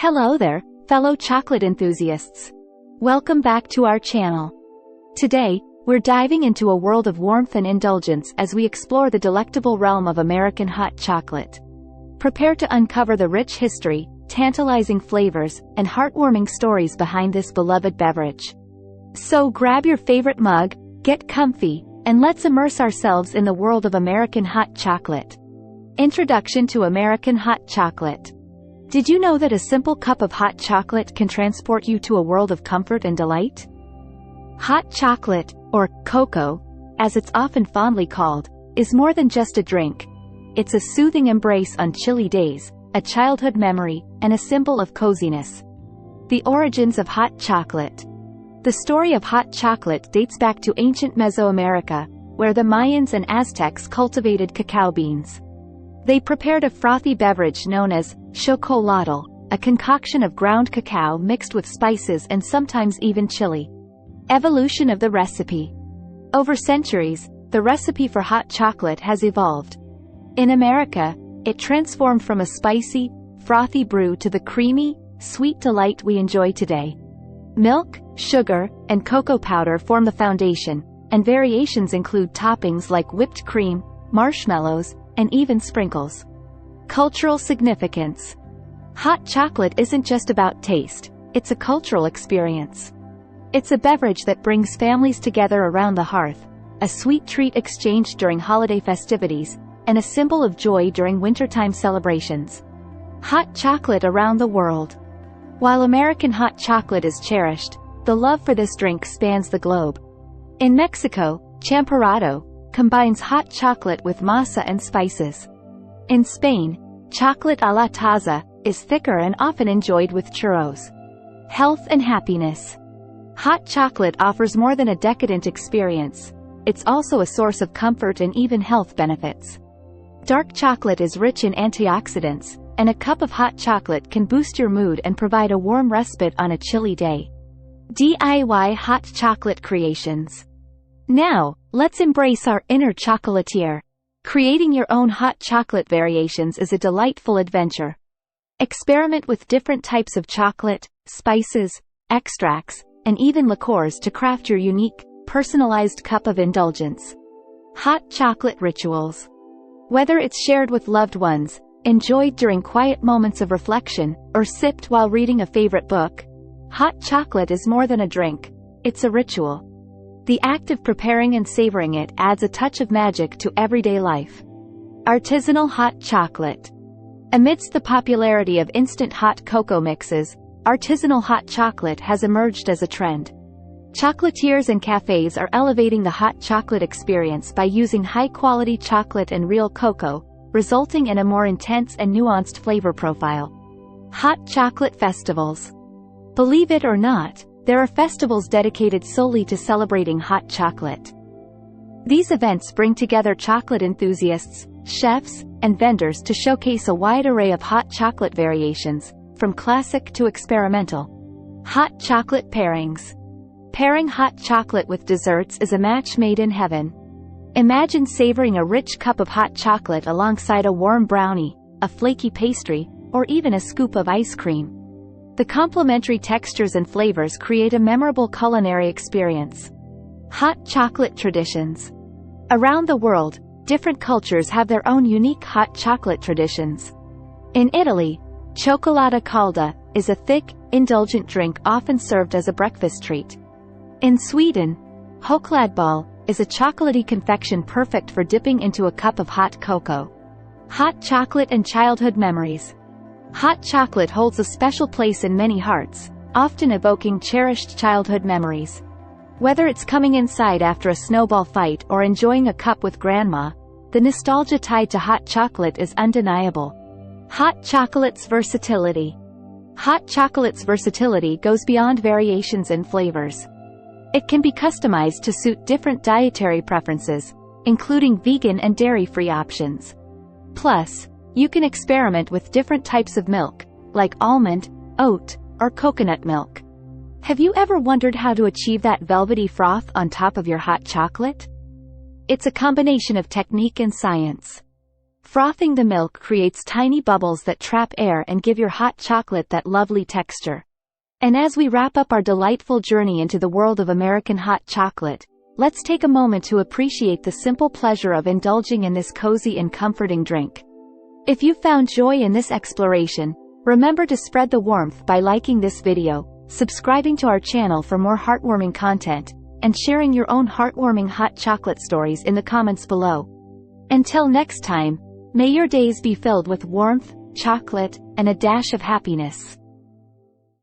Hello there, fellow chocolate enthusiasts. Welcome back to our channel. Today, we're diving into a world of warmth and indulgence as we explore the delectable realm of American hot chocolate. Prepare to uncover the rich history, tantalizing flavors, and heartwarming stories behind this beloved beverage. So grab your favorite mug, get comfy, and let's immerse ourselves in the world of American hot chocolate. Introduction to American hot chocolate. Did you know that a simple cup of hot chocolate can transport you to a world of comfort and delight? Hot chocolate, or cocoa, as it's often fondly called, is more than just a drink. It's a soothing embrace on chilly days, a childhood memory, and a symbol of coziness. The origins of hot chocolate. The story of hot chocolate dates back to ancient Mesoamerica, where the Mayans and Aztecs cultivated cacao beans. They prepared a frothy beverage known as xocolātl, a concoction of ground cacao mixed with spices and sometimes even chili. Evolution of the recipe. Over centuries, the recipe for hot chocolate has evolved. In America, it transformed from a spicy, frothy brew to the creamy, sweet delight we enjoy today. Milk, sugar, and cocoa powder form the foundation, and variations include toppings like whipped cream, marshmallows, and even sprinkles. Cultural significance. Hot chocolate isn't just about taste, it's a cultural experience. It's a beverage that brings families together around the hearth, a sweet treat exchanged during holiday festivities, and a symbol of joy during wintertime celebrations. Hot chocolate around the world. While American hot chocolate is cherished, the love for this drink spans the globe. In Mexico, champorado combines hot chocolate with masa and spices. In Spain, chocolate a la taza is thicker and often enjoyed with churros. Health and happiness. Hot chocolate offers more than a decadent experience. It's also a source of comfort and even health benefits. Dark chocolate is rich in antioxidants, and a cup of hot chocolate can boost your mood and provide a warm respite on a chilly day. DIY hot chocolate creations. Now, let's embrace our inner chocolatier. Creating your own hot chocolate variations is a delightful adventure. Experiment with different types of chocolate, spices, extracts, and even liqueurs to craft your unique, personalized cup of indulgence. Hot chocolate rituals. Whether it's shared with loved ones, enjoyed during quiet moments of reflection, or sipped while reading a favorite book, hot chocolate is more than a drink, it's a ritual. The act of preparing and savoring it adds a touch of magic to everyday life. Artisanal hot chocolate. Amidst the popularity of instant hot cocoa mixes, artisanal hot chocolate has emerged as a trend. Chocolatiers and cafes are elevating the hot chocolate experience by using high-quality chocolate and real cocoa, resulting in a more intense and nuanced flavor profile. Hot chocolate festivals. Believe it or not, there are festivals dedicated solely to celebrating hot chocolate. These events bring together chocolate enthusiasts, chefs, and vendors to showcase a wide array of hot chocolate variations, from classic to experimental. Hot chocolate pairings. Pairing hot chocolate with desserts is a match made in heaven. Imagine savoring a rich cup of hot chocolate alongside a warm brownie, a flaky pastry, or even a scoop of ice cream. The complementary textures and flavors create a memorable culinary experience. Hot chocolate traditions. Around the world, different cultures have their own unique hot chocolate traditions. In Italy, cioccolata calda is a thick, indulgent drink often served as a breakfast treat. In Sweden, xocolātl is a chocolatey confection perfect for dipping into a cup of hot cocoa. Hot chocolate and childhood memories. Hot chocolate holds a special place in many hearts, often evoking cherished childhood memories. Whether it's coming inside after a snowball fight or enjoying a cup with grandma, the nostalgia tied to hot chocolate is undeniable. Hot chocolate's versatility. Hot chocolate's versatility goes beyond variations in flavors. It can be customized to suit different dietary preferences, including vegan and dairy-free options. Plus, you can experiment with different types of milk, like almond, oat, or coconut milk. Have you ever wondered how to achieve that velvety froth on top of your hot chocolate? It's a combination of technique and science. Frothing the milk creates tiny bubbles that trap air and give your hot chocolate that lovely texture. And as we wrap up our delightful journey into the world of American hot chocolate, let's take a moment to appreciate the simple pleasure of indulging in this cozy and comforting drink. If you found joy in this exploration, remember to spread the warmth by liking this video, subscribing to our channel for more heartwarming content, and sharing your own heartwarming hot chocolate stories in the comments below. Until next time, may your days be filled with warmth, chocolate, and a dash of happiness.